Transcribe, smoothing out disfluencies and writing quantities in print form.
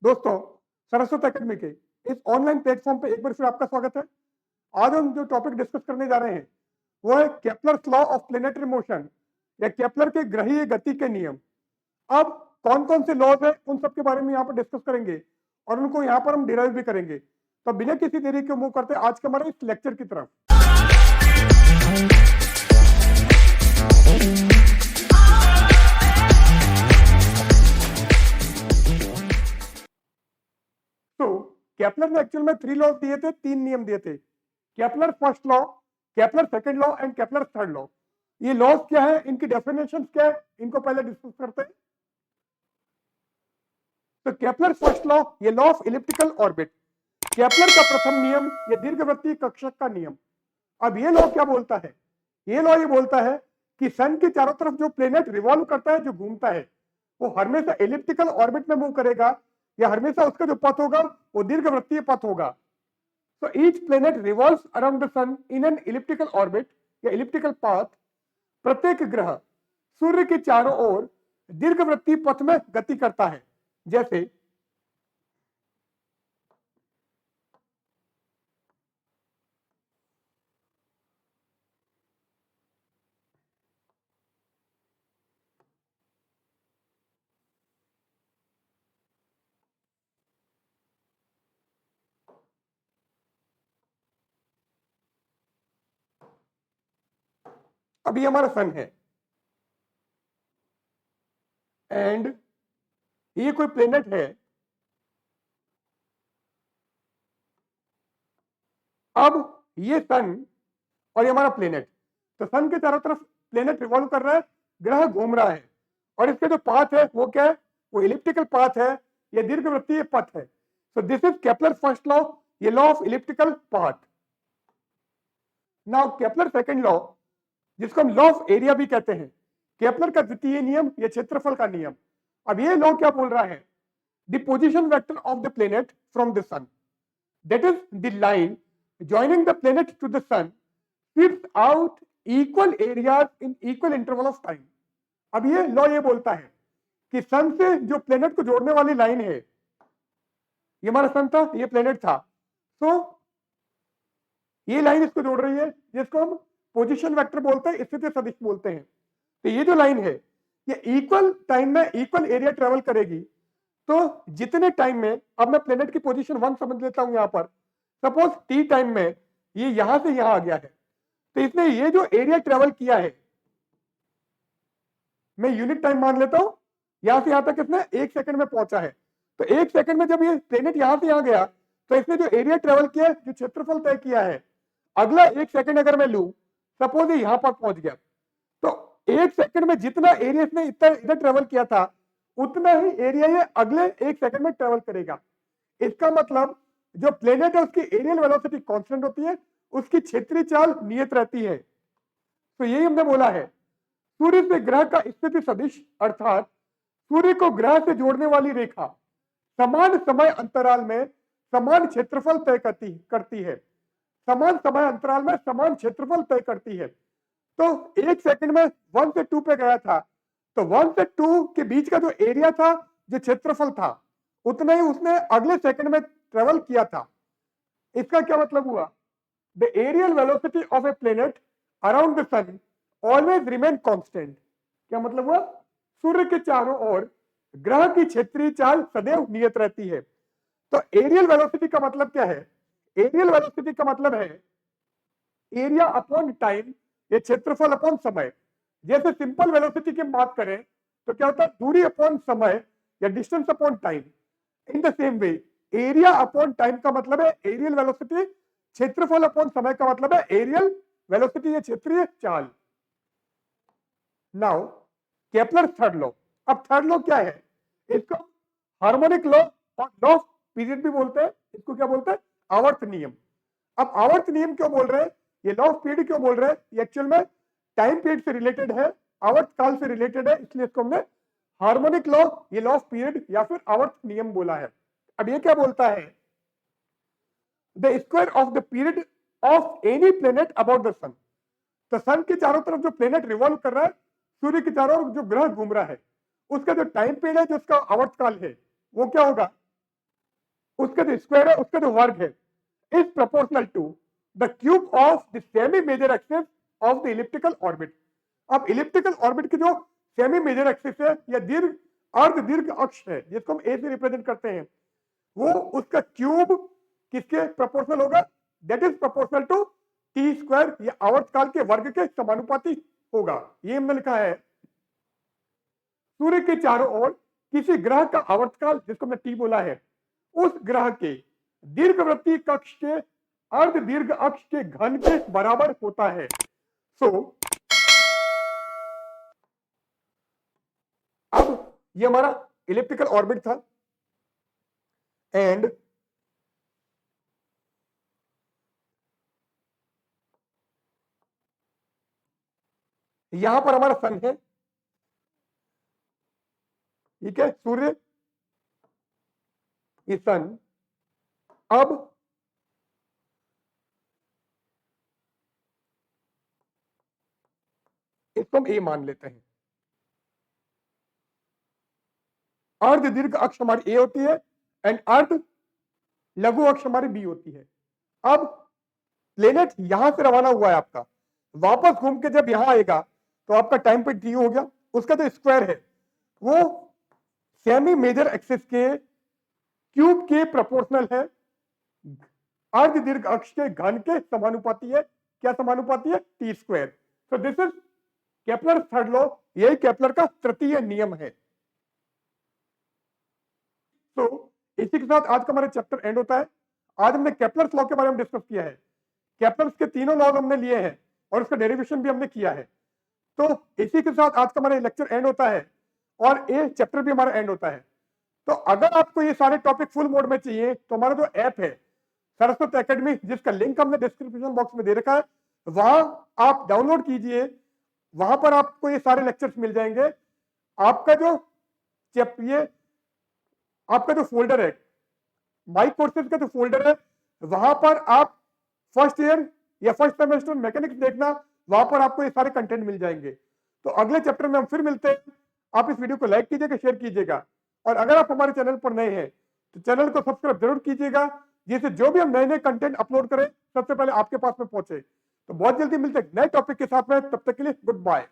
दोस्तों, सरस्वत एकेडमी के इस ऑनलाइन प्लेटफॉर्म पे एक बार फिर आपका स्वागत है। आज हम जो टॉपिक डिस्कस करने जा रहे हैं वो है Kepler's law of planetary motion या केपलर के ग्रहीय गति के नियम। अब कौन कौन से लॉज है उन सब के बारे में यहाँ पर डिस्कस करेंगे और उनको यहाँ पर हम डिराइव भी करेंगे। तो बिना किसी देरी के मूव करते आज के हमारे इस लेक्चर की तरफ। तो केपलर ने एक्चुअल में 3 लॉज दिए थे, 3 नियम दिए थे। Kepler first law, Kepler second law and Kepler third law. ये लॉज क्या है, इनकी डेफिनेशन क्या है, इनको पहले डिस्कस करते हैं। तो केपलर फर्स्ट लॉ, ये law of elliptical orbit. Kepler का प्रथम नियम, ये दीर्घवृत्तीय कक्षक का नियम। अब ये लॉ क्या बोलता है? ये लॉ ये बोलता है कि सन के चारों तरफ जो प्लेनेट रिवॉल्व करता है, जो घूमता है, वो हमेशा इलिप्टिकल ऑर्बिट में मूव करेगा या हमेशा उसका जो पथ होगा वो दीर्घवृत्तीय पथ होगा। So each planet revolves around the sun in an elliptical orbit या elliptical path। प्रत्येक ग्रह सूर्य के चारों ओर दीर्घवृत्तीय पथ में गति करता है। जैसे अभी हमारा सन है एंड ये कोई प्लेनेट है। अब ये सन और ये हमारा प्लेनेट, तो सन के चारों तरफ प्लेनेट रिवॉल्व कर रहा है, ग्रह घूम रहा है और इसके जो पाथ है वो क्या है, वो इलिप्टिकल पाथ है, ये दीर्घवृत्तीय पथ है। So this is Kepler first law, ये law of elliptical path. Now Kepler second law, जिसको हम लॉ ऑफ एरिया भी कहते हैं, केपलर का द्वितीय नियम, ये क्षेत्रफल का नियम। अब ये लॉ क्या बोल रहा है? The position vector of the planet from the sun, that is the line joining the planet to the sun sweeps out equal areas in equal interval of time। अब ये लॉ ये बोलता है कि सन से जो प्लेनेट को जोड़ने वाली लाइन है, ये हमारा सन था, ये प्लेनेट था, तो ये लाइन इसको जोड़ रही है, जिसको हम पोजीशन वेक्टर बोलते हैं, स्थिति सदिश बोलते हैं। तो ये जो लाइन है ये इक्वल टाइम में इक्वल एरिया ट्रेवल करेगी। तो जितने टाइम में, अब मैं प्लेनेट की पोजीशन 1 समझ लेता हूं, यहां पर सपोज टी टाइम में ये यहां से यहां आ गया है, तो इसने ये जो एरिया ट्रेवल किया है, मैं यूनिट टाइम मान लेता हूं, यहां से यहां तक इसने 1 सेकंड में पहुंचा है। तो 1 सेकंड में जब ये प्लेनेट यहां से यहां गया, तो इसने जो एरिया ट्रेवल किया, जो क्षेत्रफल तय किया है, अगला 1 सेकंड अगर मैं लूं, सपोज ये यहां पर पहुंच गया, तो 1 सेकंड में जितना एरिया इसने इधर ट्रेवल किया था, उतना ही एरिया ये अगले 1 सेकंड में ट्रेवल करेगा। इसका मतलब जो प्लेनेट है उसकी एरियल वेलोसिटी कांस्टेंट होती है, उसकी क्षेत्रीय चाल नियत रहती है। तो यही हमने बोला है, सूर्य से ग्रह का स्थिति सदिश, अर्थात सूर्य को ग्रह से जोड़ने वाली रेखा समान समय अंतराल में समान क्षेत्रफल तय करती है। समान समय अंतराल में समान क्षेत्रफल तय करती है। तो 1 सेकंड में 1 से 2 पे गया था, तो 1 से 2 के बीच का जो एरिया था, जो क्षेत्रफल था, उतना ही उसने अगले सेकंड में ट्रेवल किया था। इसका क्या मतलब हुआ? The areal velocity of a planet around the sun always remain constant. क्या मतलब हुआ? सूर्य के चारों ओर ग्रह की क्षेत्रीय चाल सदैव नियत रहती है। तो एरियल वेलोसिटी का मतलब क्या है? एरियल वेलोसिटी का मतलब है एरिया अपॉन टाइम, ये क्षेत्रफल अपॉन समय। जैसे सिंपल वेलोसिटी की बात करें तो क्या होता है? दूरी अपॉन समय या distance upon time. In the same way area upon time का मतलब है एरियल वेलोसिटी, क्षेत्रफल अपॉन समय का मतलब है एरियल वेलोसिटी या क्षेत्रीय चाल। Now Kepler third law. अब थर्ड लॉ क्या है? इसको हार्मोनिक लॉ और लॉ ऑफ पीरियड भी बोलते हैं। इसको क्या बोलते हैं? आवर्त नियम। अब आवर्त नियम क्यों बोल रहे हैं, ये लॉ ऑफ पीरियड क्यों बोल रहे हैं? ये एक्चुअल में टाइम पीरियड से रिलेटेड है, आवर्त काल से रिलेटेड है, इसलिए इसको हमने हार्मोनिक लॉ, ये लॉ ऑफ पीरियड या फिर आवर्त नियम बोला है। अब ये क्या बोलता है? The square of the period of any planet about the sun. तो सन के चारों तरफ जो प्लेनेट रिवॉल्व कर रहा है, सूर्य के चारों ओर जो ग्रह घूम रहा है, उसका जो टाइम पीरियड है, जो उसका आवर्त काल है, वो क्या होगा? उसका जो स्क्वायर है उसका जो वर्ग है is proportional to the cube of the semi major axis of the elliptical orbit. अब इलिप्टिकल ऑर्बिट की जो सेमी मेजर एक्सिस है या दीर्घ अर्ध दीर्घ अक्ष है जिसको हम ए से रिप्रेजेंट करते हैं, वो उसका क्यूब किसके प्रोपोर्शनल होगा, that is proportional to T square या आवर्तकाल के वर्ग के समानुपाती होगा। ये हमने लिखा है सूर्य के चारों ओर किसी ग्रह का आवर्तकाल जिसको हमने टी बोला है उस ग्रह के दीर्घवृत्तीय कक्ष के अर्ध दीर्घ अक्ष के घन के बराबर होता है। सो अब ये हमारा इलिप्टिकल ऑर्बिट था एंड यहां पर हमारा सन है, ठीक है, सूर्य ये सन। अब इसको हम ए मान लेते हैं। अर्ध दीर्घ अक्ष हमारी ए होती है एंड अर्ध लघु अक्ष हमारी बी होती है। अब प्लेनेट यहां से रवाना हुआ है आपका, वापस घूम के जब यहां आएगा तो आपका टाइम पे टी हो गया, उसका जो स्क्वायर है वो सेमी मेजर एक्सिस के क्यूब के प्रोपोर्शनल है, अर्ध दीर्घ अक्ष के घन के समानुपाती है। क्या समानुपाती है, T square. So this is Kepler third law, यही केपलर का तृतीय नियम है। तो इसी के साथ आज का हमारा चैप्टर एंड होता है। आज हमने केपलर्स लॉ के बारे में डिस्कस किया है, केपलर्स के तीनों लॉज हमने लिए हैं और उसका डेरिवेशन भी हमने किया है। तो इसी के साथ आज का हमारा लेक्चर एंड होता है और ये चैप्टर भी हमारा एंड होता है। तो अगर आपको ये सारे टॉपिक फुल मोड में चाहिए तो हमारा जो ऐप है सरस्वत एकेडमी, जिसका लिंक हमने डिस्क्रिप्शन बॉक्स में दे रखा है, वहां आप डाउनलोड कीजिए, वहां पर आपको ये सारे लेक्चर्स मिल जाएंगे। आपका जो ये आपका जो फोल्डर है माई कोर्सेज का जो फोल्डर है वहां पर आप फर्स्ट ईयर या फर्स्ट सेमेस्टर मैकेनिक्स देखना, वहां पर आपको ये सारे कंटेंट मिल जाएंगे। तो अगले चैप्टर में हम फिर मिलते हैं। आप इस वीडियो को लाइक कीजिएगा, शेयर कीजिएगा और अगर आप हमारे चैनल पर नए हैं तो चैनल को सब्सक्राइब जरूर कीजिएगा, जिससे जो भी हम नए नए कंटेंट अपलोड करें सबसे पहले आपके पास में पहुंचे। तो बहुत जल्दी मिलते हैं नए टॉपिक के साथ में, तब तक के लिए गुड बाय।